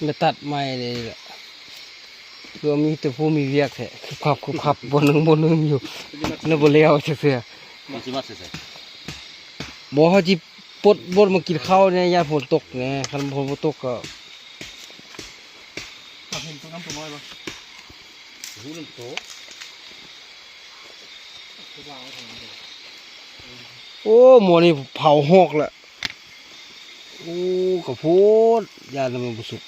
มาตัดไม้เลยแหละรวมมีแต่ผู้มีเวียกแท้ขับบนหนึ่งอยู่นั่นบนเลี้ยวเสือมันสิมาใส่บอกเขาจีปดบดมากินข้าวเนี่ยยามฝนตกเนี่ยคันฝนตกก็เห็นตัวน้ำตัวน้อยปะหูนึงโตโอ้หมอนี่เผาหอกแหละโอ้กระโพดยามันบุสุก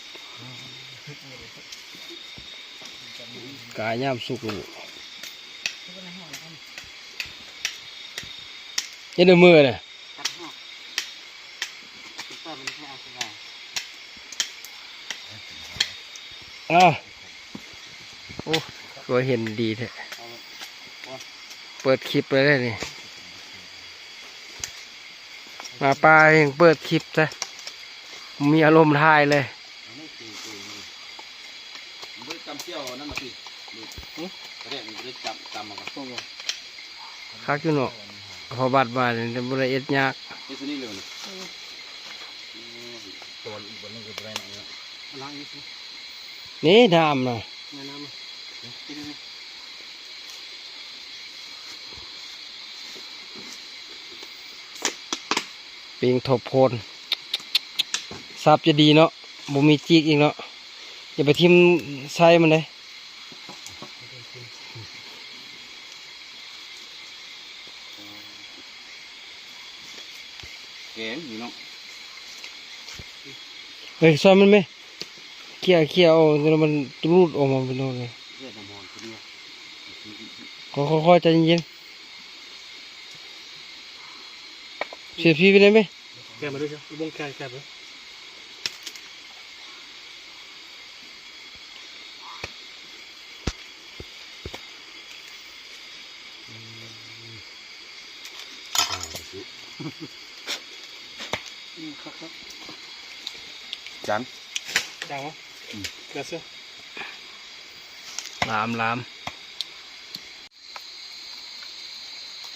กายย่ามสุกอยู่ยันเดือมือเนี่ยอ้าวโอ้ก็เห็นดีแท้เปิดคลิปไปได้นี่มาปลาเองเปิดคลิปซะมีอารมณ์ทายเลยมันจำเที่ยวนั่นมาสิกระเด็นมันจำมาครับคักอยู่เนาะพอบัดมาเนี่ยบริเอ็ดยากนี่สินี่เลยตัวอีกบนนึงก็ได้นะล้างนี่สินี่ดำนะปิงทบโพนซับจะดีเนาะบ่มีจีกอีกเนาะอย่าไปทิ่มไส้มันเลยแกงอยู่เนาะเฮ้ยซอยมันไหมเขี่ยเอาแล้วมันรูดออกมาเป็นโน่นเลยค่อยๆใจเย็นเสียพี่ไปไหนไหมแกมาด้วยใช่ไหมวงแกเลยจังจังวะเกลือเสื้อลาม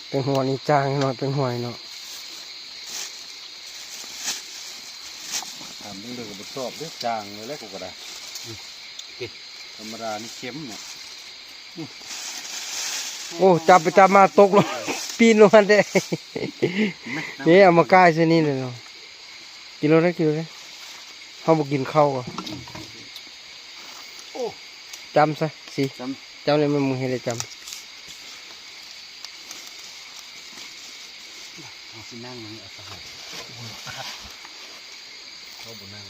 เป็นหัวนี่จางเนาะเป็นหัวเนาะทำต้องเดือดชอบด้วยจางเลยแล้วกูก็ได้ธรรมดานี่เค็มเนี่ยโอ้จับมาตกลงปีนลงมาได้นี่เอามาใกล้เส้นนี้เลยเนาะกินได้เขาบอกกินข้าวก่อนจำซะสิจำเลยมึงเห็นเลยจำเอาสินั่งมันเอาไปเขาบนนั่ง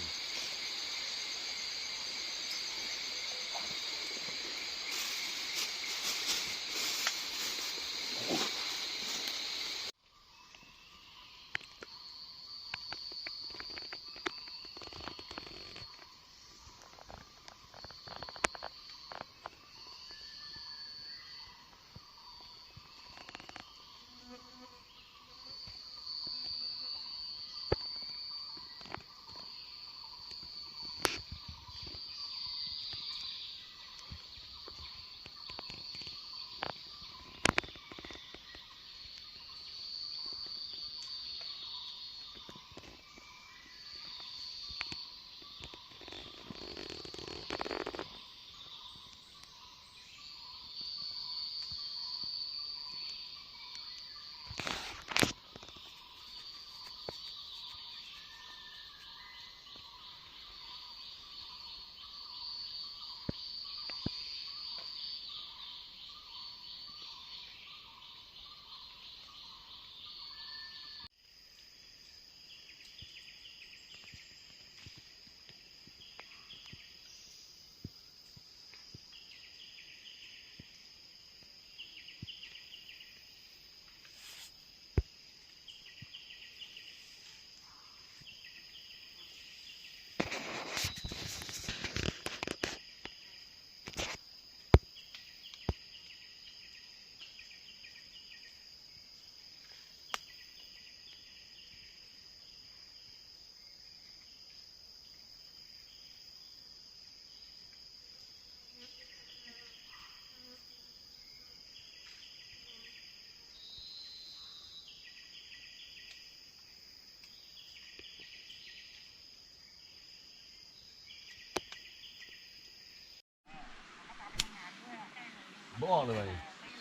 ออกเลย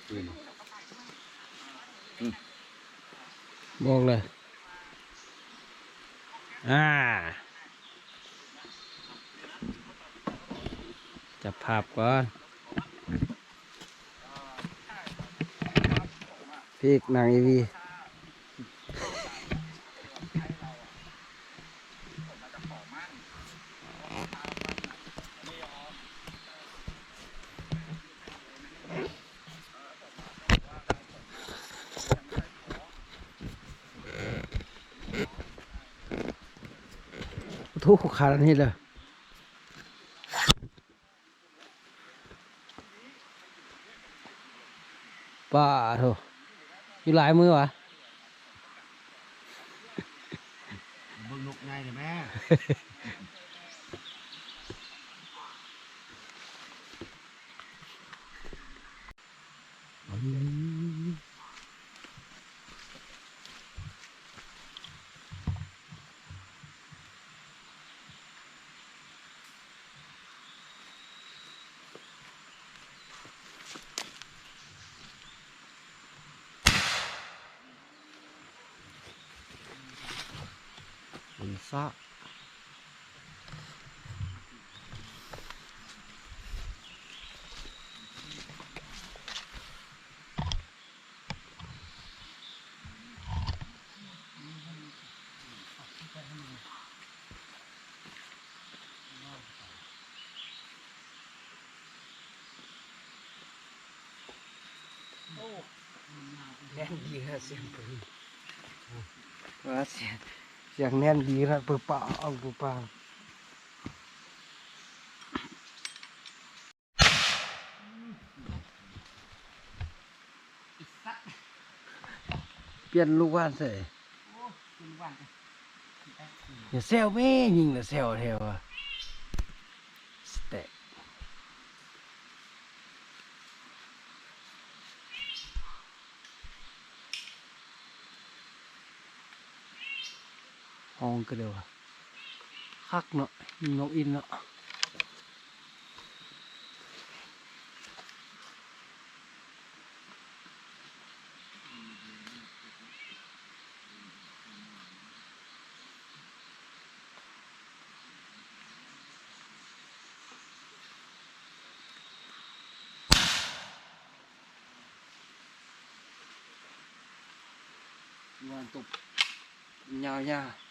ปืน บอกเลยจับภาพก่อนพี่นางอีวีทุกขาดอันนี้เลยป้าโถอยู่หลายมือวะ เบิ่งนกไงเนี่ยแม่ มันซะแน่นดีครับเสียงปืนว่าเสียงแน่นดีครับปืนเปล่าเอาปืนเปล่าเปลี่ยนลูกว่านใส่อย่าแซวแม่ยิงละแซวแถวอะสเต็กห้องก็เดียวอะคักเนาะยิงนกอินเนาะวันตกยาวๆ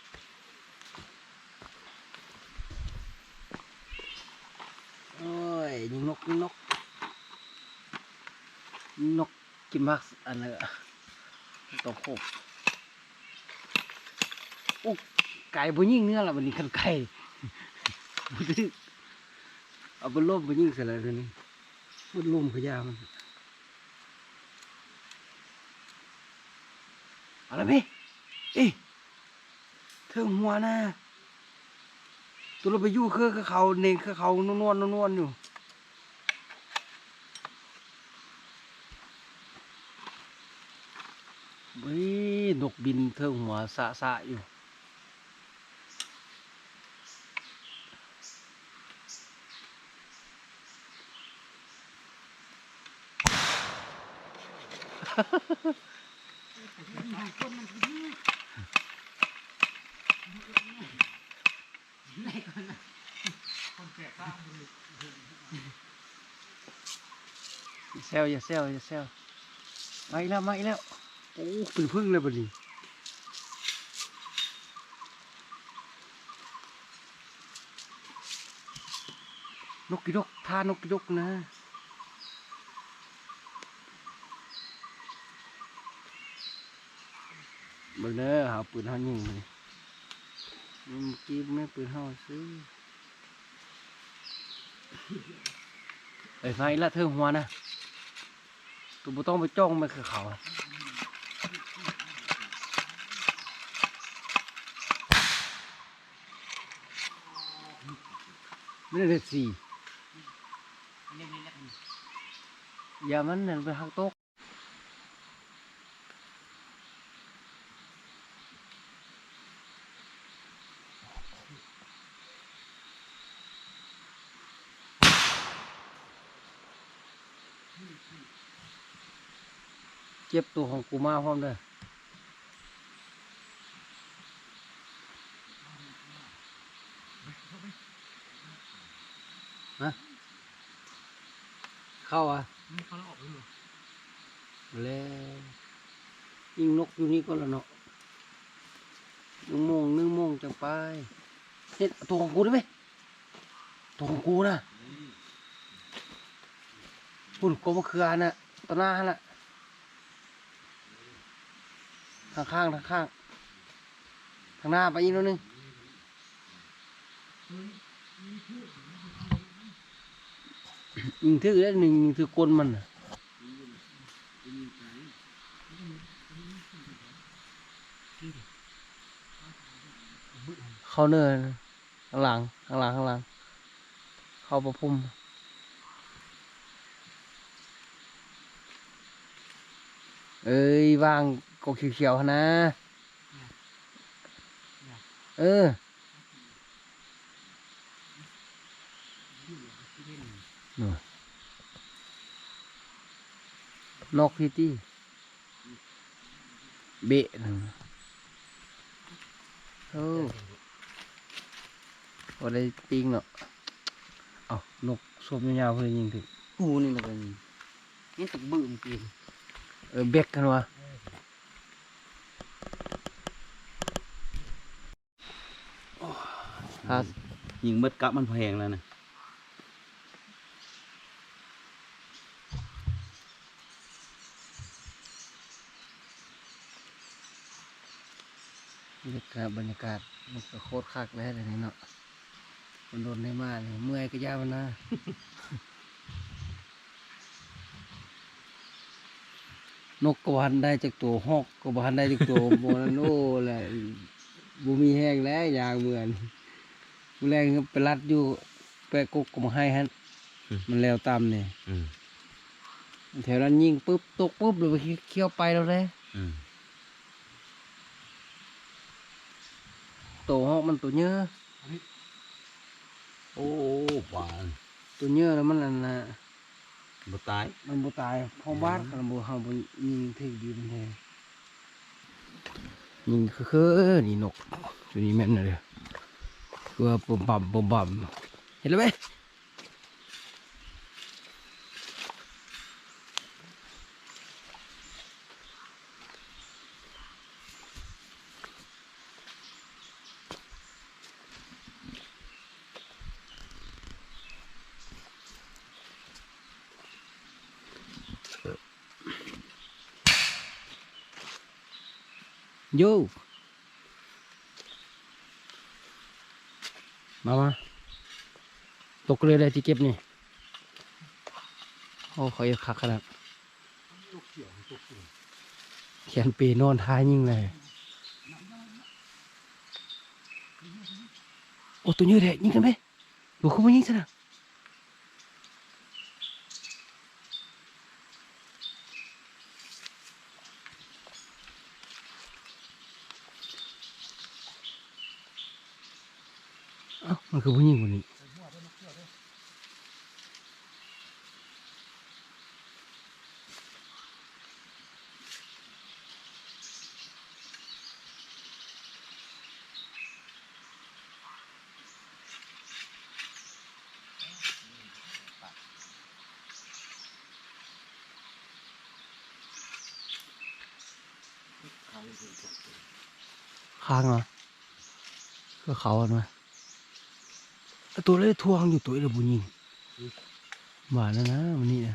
โอ้ยยิงนกกินมากอันนั้นอะตัวโคบโอ้ไก่บ่ยิงเนื้อละวันนี้คันไก่บ่ดื้อเอาบนล่มบ่ยิงเสร็จแล้วนี่บนล่มขยามันอะไรไหมเอ้ยเทิงหัวนะตัวเราไปยู่เครือเขาเน่งเครือเขานวลอยู่เฮ้ยนกบินเทิงหัวสะอยู่อย่าแซวมาอีกแล้วโอ้เป็นพึ่งเลยบัดนี้นกกิดกท่านกกิดกนะเบิ่งเด้อหาปืนเฮายิงมานี่เมื่อกี้แม่ปืนเฮาซื้อไอ้ไฟละเทิงหัวนะตัวบ่ต้องไปจ้องมันคือเขาไม่ได้สี่อย่ามันนั่นไปหักโต๊ะ เจ็บตัวของกูมาพร้อมเด้อฮะเข้าอ่ะ เขาแล้วออกไปเลย แล้วยิงนกอยู่นี่ก็แล้วเนาะ1 โมงจังไปเฮ็ดตัวของกูได้ไหมตัวของกูนะปุ่นกบมะเขือน่ะตะหน้าหั่นน่ะข้างๆทางหน้าไปอีกนิดนึงยิงถือได้หนึ่งยิงถือกลมันน่ะเข้าเนินข้างหลังเข้าประพุ่มเอ้ยวางกกเขียวๆหั่นนะเออนู่นนกพี่ตี้เบะนั่นโอ้พอได้ปิ้งเนาะเอ้านกสวมยาวๆเพื่อยิงถึง กูนี่มันก็นี่ตะบึ้มกิน เบ็กกันวะครับ ยิงเบิดกะมันแพงแล้วนะ บรรยากาศมันก็โคตรคักแล้วเลยวนี้เนาะมันโดนได้มากเลยเมื่อยก็ยามันนะ นกกบหันได้จากตัวฮอกกบหันได้จากตัวโบนันโอ้แหละบูมีแห้งแล้วยางเหมือนแรงไปรัดอยู่ไปกุกก็มาให้ฮะมันแล้วตามเนี่ยแถวนั้นยิงปุ๊บตกปุ๊บเลยไปเคี้ยวไปแล้วเลยตัวฮอกมันตัวเนื้อ โอ้หวาน ตัวเนื้อแล้วมันอันน่ะ บ่ตาย มันบ่ตายพ่อบ้านกันบ่เฮาบ่ยิงถึงดีมันแท้ยิงคือนี่นกตัวนี้แม่นเลยคือว่าบ่มเห็นแล้วไหมโยมาตกเลยที่เก็บนี่โอ้เขาคักขนาดแขนปีนอนท้ายยิ่งเลยโอ้ตัวนี้แหละยิงกันไหมดูเขามายิงซะนะเอ้ามันคือผู้หญิงคนนี้ค้างเหรอก็เขาอ่ะนะตัวเล็กทวงอยู่ตัวเล็กบุญยิงหวานแล้วนะวันนี้นะ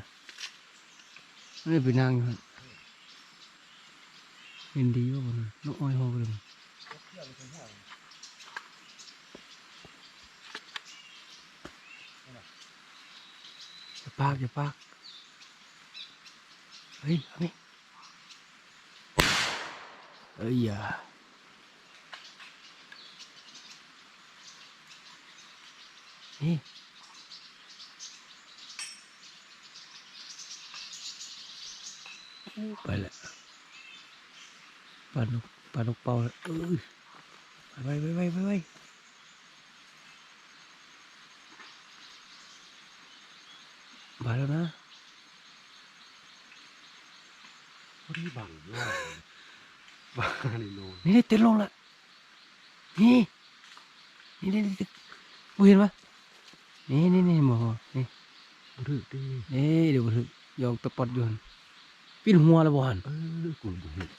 ไม่ได้ไปนั่งอยู่หั่นเห็นดีว่าบนนกอ้อยหอบเลยอย่าปากเฮ้ยเอาไหมเอ้ยอย่านี่ไปละปลานกเป่าแล้วเอ้ยไปมาแล้วนะ อดีบังหน้าบ้านี่โน นี่เต้นลงละนี่นี่บ่เห็นปะนี่หมอนี่ บ่ถือดิ เดี๋ยวบ่ถึกยองตะปอดอยู่หั่นปิ้นหัวแล้วบ่หั่น กูบ่เห็น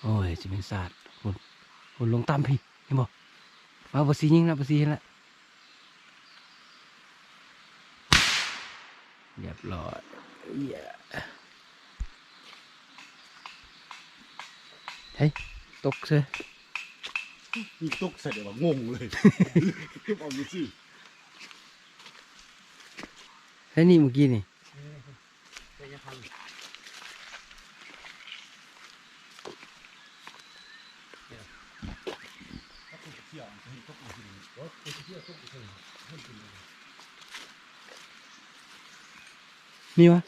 โอ้ยสิเป็นศาสตร์คนลงตามพี่เห็นบ่มาบ่สิยิงละบ่สิเห็นละเรียบร้อยเฮ้ยตกเซย มีตกใส่เดี๋ยวว่างงเลยทุบเอาอยู่สิ เฮ้ยนี่เมื่อกี้นี่มีวะ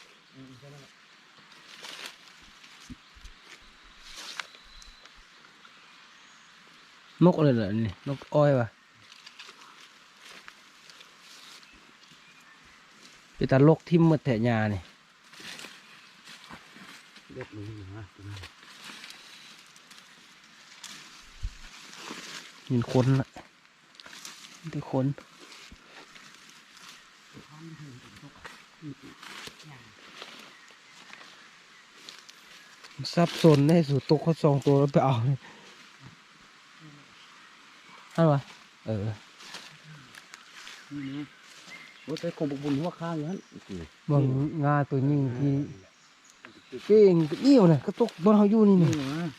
นกอะไรเหรอนี่นกอ้อยวะไปตาลกทิ่มหมดแถยานี่ เล็บมือนะ มีคนละมีคนซับซ้อนได้สู่ตกเขา2 ตัวแล้วไปเอาเลยฮัลโหลเออ นี่นะโอ้แต่คงบุญหัวข้างนั้น บางงาตัวยิ่งที่เก่งเอี้ยวน่ะก็ตกบนเขาอยู่นี่ นี่ นี่ นะ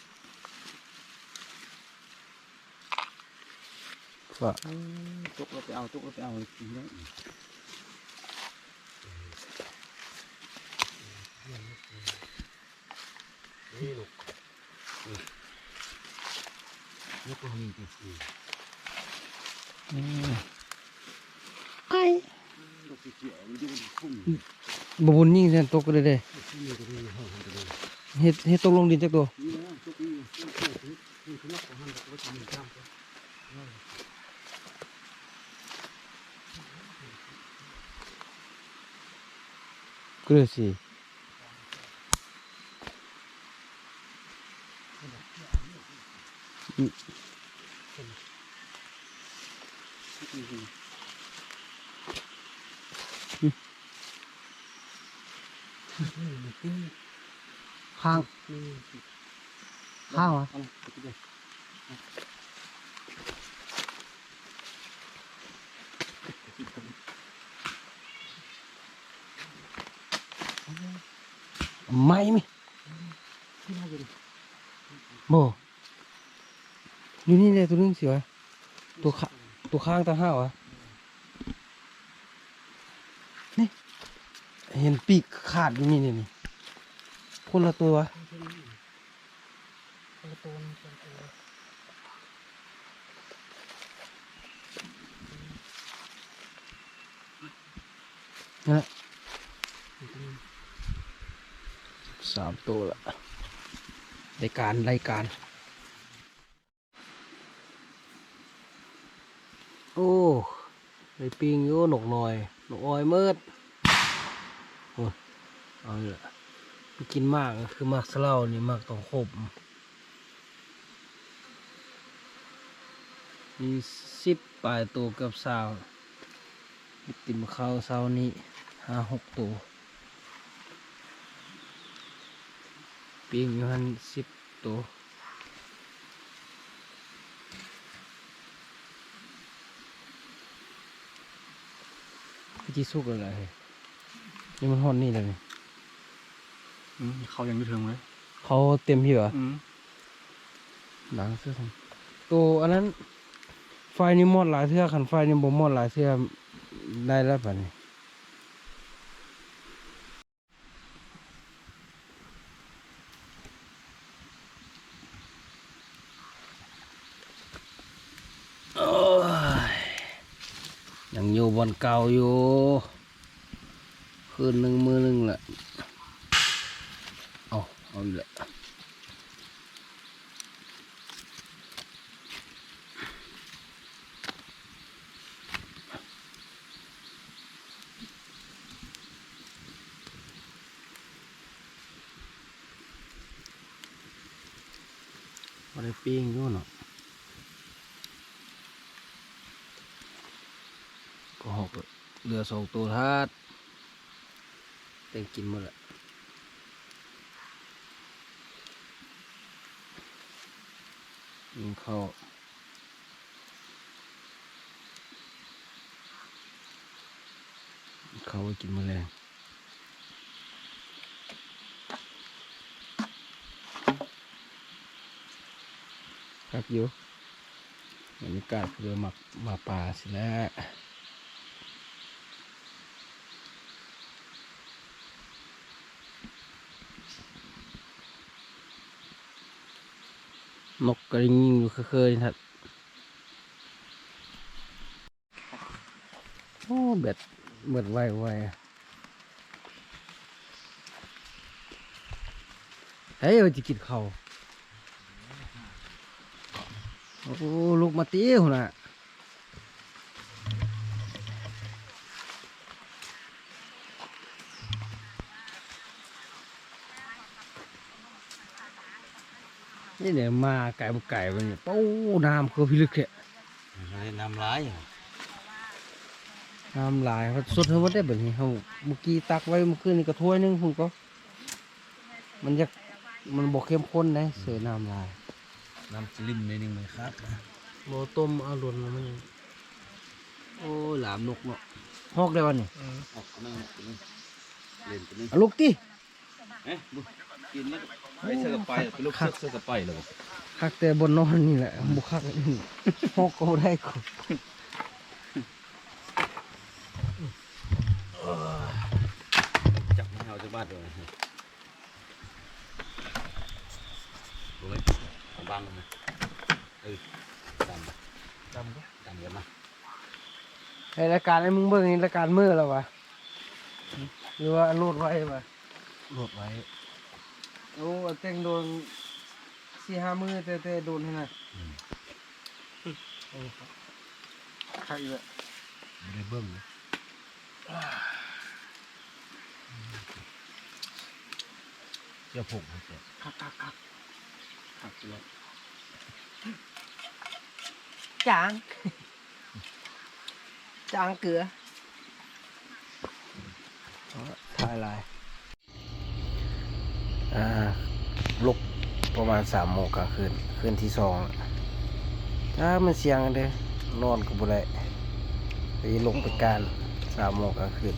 ก็ ตกแล้วไปเอาตกแล้วไปเอาอีกแล้วนี่ลูกยกตัวนี้ดิ ไก่ ลูกเกี่ยวมันจะมันคุ้ม บุญยิ่งแทนตกก็เลยเด้ นี่ก็มีห้องมันจะเลย เฮ็ดตกลงดินจักตัว นี่นะตกนี่นี่คือนักของหันก็ทำมันข้ามไป ก็เลยสิข้างวะไม่ไหมโมอยู่นี่เลยตัวนึงสิวะตัวข้างตาห้าวะนี่เห็นปีกขาดอยู่นี่คนละตัววะนั่นแหละ3 ตัวละรายการโอ้ไอปิงโย่หนกหน่อยหนกอ้อยเมิดโอ้ยเอาเลยไปกินมากคือมากสะเล่านี่มากต้องขบมี10 ปลายตัวกับสาวติ่มข้าวเสานี้5-6 ตัวปิงอยู่หัน10 ตัวพี่จีสุกอะไรนี่มันห่อนนี่เลยนี่ เขายังไม่ถึงเลย เขาเต็มที่เหรอ อืม หนังเสื้อทำตัวอันนั้นไฟนี่มอดหลายเสื้อขันไฟนี่บ่มอดหลายเสื้อได้แล้วป่ะนี่โอ้ยยังอยู่บนเก่าอยู่คืนหนึ่งมือหนึ่งแหละเอาอีกแล้ว บ่ได้ปิ้งอยู่เนาะก็หกเหลือ2ตัวทาดเต็งกินหมดละยิงเข้าเขาไปกินแมลงครับอยู่บรรยากาศเรือมาป่าสิแล้วนกกระดิ่งยิงอยู่เคยๆครับโอ้เบ็ดเบิดไวเฮ้ยเราจะกินข้าวโอ้ลูกมาตีหุ่นน่ะนี่เนี่ยมาไก่ไก่ไปเนี่ยโอ้น้ำคือพิลึกแค่ น้ำร้าย น้ำลายเขาสดเขาได้แบบนี้เขาเมื่อกี้ตักไว้เมื่อคืนนี่ก็ถ้วยนึงคุณก็มันบอกเข้มข้นนะเสือน้ำลาย น้ำสลิมนิดนึงเลยครับ โมต้มเอาหล่นมามันยังโอ้หลามนกเนาะฮอกได้วันนี้ ออกนึงเล่นตัวนึง เอาลูกติ เอ๊ะบุกินแล้วไปเสือกไปไปลูกเสือกไปเลย คักแต่บนนอนนี่แหละบุคักนี่ฮอกก็บ่ได้กู จับไม่เอาจะบ้านเลยดูเลยบังนะดำกันมา ในรายการไอ้มึงเบิ่งนี่รายการมือแล้ววะหรือว่าโหลดไว้ปะ โหลดไว้ โอ้แต่งโดน4-5 มือแต่โดนให้น่ะใครเลย ไม่ได้เบิ้งเจ้าผง คักเลยจางเกลือถ่ายลายลุกประมาณ3 โมงกลางคืนที่2ถ้ามันเสียงเด้อนอนก็บ่ได้ไปลงไปการ3 โมงกลางคืน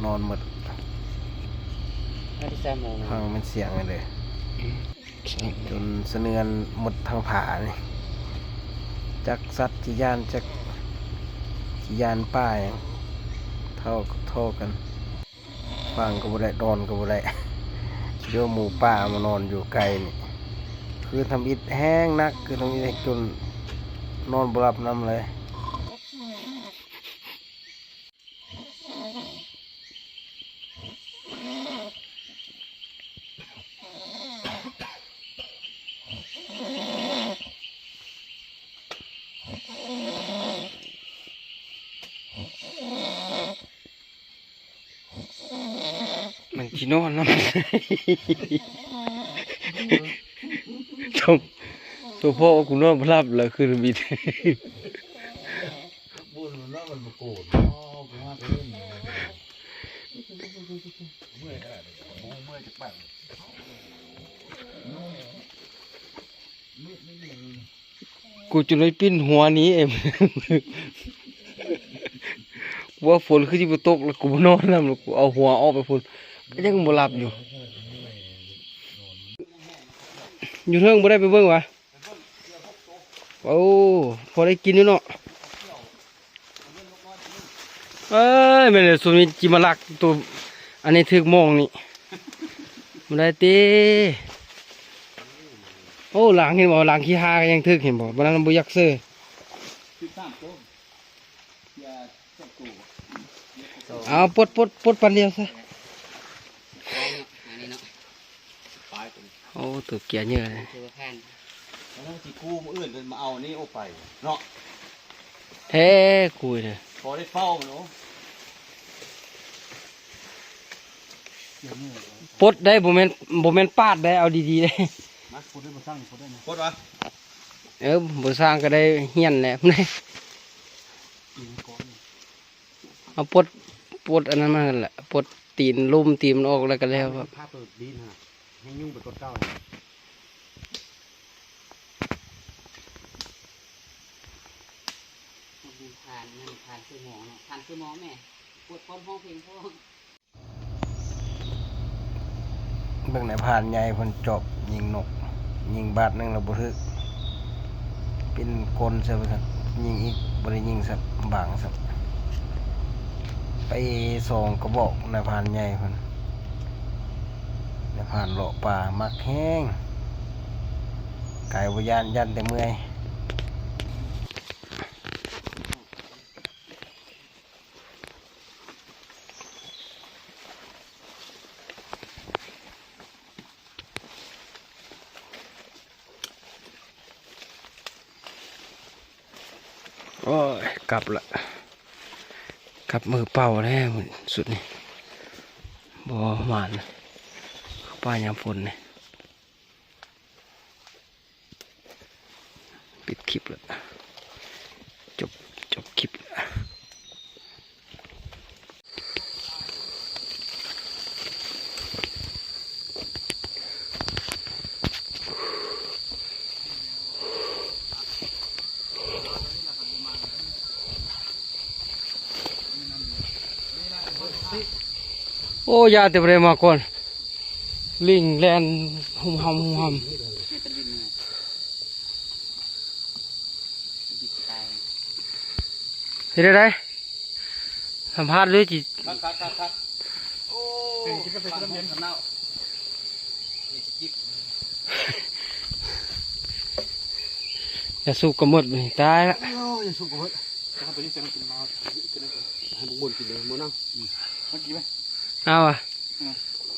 นอนหมดฟังมันเสียงเลยจนสะเนือนหมดทางผานี่จักสัตว์จียานจักจียานป้ายเท่ากันฟังก็บ่ได้นอนก็บ่ได้เดี๋ยวหมูป่ามานอนอยู่ไกลนี่คือทำอิฐแห้งนักคือทำอิฐจนนอนบ่หลับนำเลย มันชิโน่นนะตัวพ่อกูนอนพลับเลยคือบิด บุญมันมันโกรธกูว่าเล่นเมื่อยอะไรเมื่อยจะปั่น กูจะเลยปิ้นหัวนี้เอง ว่าฝนคือจิบตกแล้วกูนอนแล้วกูเอาหัวออกไปฝนก็ยังบ่หลับอยู่เทิงบ่ได้ไปเบิ่งวะโอ้พอได้กินอยู่เนาะเอ้ยแม่นเลยสุนิจิมาลักตัวอันนี้ถึกมองนี่บ่ได้ติโอ้หลังเห็นบ่หลังขี้หาก็ยังถึกเห็นบ่บ่นั้นบ่อยากซื้อเอาปดปันเดียวซะโอ้ตัวเกียร์เยอะเลย แล้วที่คู่มืออื่นมาเอานี่โอไปเนาะ แท้คุยเลย พอได้เฝ้าเนาะ ปดได้บ่แม่นปาดได้เอาดีๆได้ มาพูดได้มาสร้างพูดได้นะ โคตรวะ บ่สร้างก็ได้เฮียนแหละ ตีนก้อน เอาปลดอันนั้นมาหั่นแหละปลดตีนลุ่มตีนมันออกแล้วก็แล้วครับ ภาพเปิดดีนะให้ยุ่งไปกดเก้า ผ่านนั่นผ่านซื้อหมองเนาะผ่านซื้อหมองแม่ปวดพร้อมห้องเพลงพ่อ เบิ่งในผ่านใหญ่เพิ่นจอบยิงนกยิงบาดหนึงแล้วบ่ถึกเป็นกลซะว่าซั่นยิงอีกบ่ได้ยิงซะบางซะไปส่งกระบอกในผ่านใหญ่เพิ่นในผ่านเลาะป่ามักแห้งไก่บ่ยันแต่เมื่อยโอ้ยกลับละกลับมือเปล่าแล้วสุดนี่บ่หมานป้ายามฝนนี่ปิดคลิปแล้วจบคลิปแล้วโอ้ยาเต็มเลยมาก่อนลิงแลนหุ่มหำเนี่ยตะบินเลยบิดตาย เห็นได้สัมภาษณ์เลยจิ ครับโอ้กินกาแฟน้ำเย็นขนาด อย่าสูบกระหมดนี่ตายละ โอ้ยสุกเว้ยถ้าตัวนี้จะกินมาให้บุญกินเลยมื้อนั่งเมื่อกี้ไหม เอาอ่ะ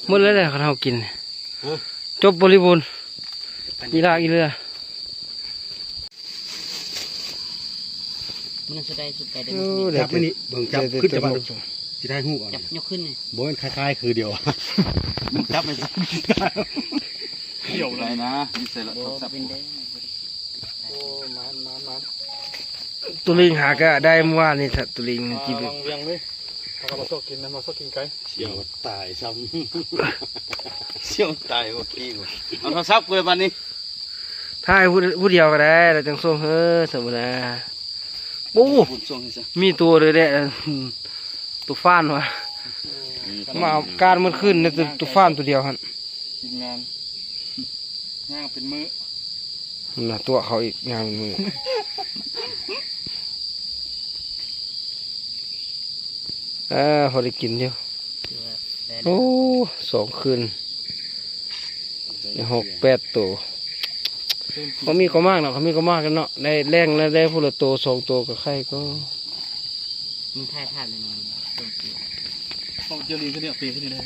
หมดแล้วแหละเขาเอากินจบบริบูรณ์อีลากอีเรือ มันสุดใดสุดใดเดิน จับไม่นี่เบิ่งจับขึ้นจะมาจะได้หูก่อน จับยกขึ้นเลย บ่มันคล้ายๆคือเดียวจับไม่ได้เดี่ยวเลยนะนี่ใส่ละ โอ้ จับ เป็นได้ โอ้มัน ตุลิงหาก็ได้เมื่อวานนี่ถ้าตุลิงกิน ลองเลี้ยงเลยเขามาชอบกินนะมาชอบกินไก่ เชี่ยวตายซ้ำเชี่ยวตายโอเคว่ะเอาโทรศัพท์กูเลยวันนี้ ถ้าให้ผู้เดียวก็ได้เราจังส่งสมมุตินะปู บุญส่งให้ซะ มีตัวเลยแหละตัวฟ้านวะมาเอาการมันขึ้นในตัวฟ้านตัวเดียวฮั่น กินงานย่างเป็นมื้อ นั่นน่ะตัวเขาอีกงานมือพอได้กินเดียวโอ้2 คืน6-8 ตัวเขามีก็มากเนาะเขามีก็มากกันเนาะได้แรงแล้วได้ผู้ละตัว2 ตัวกับใครก็ มึงถ่ายภาพเลยนะ ต้องเจอรีขึ้นเนี่ยปีขึ้นนี่เลย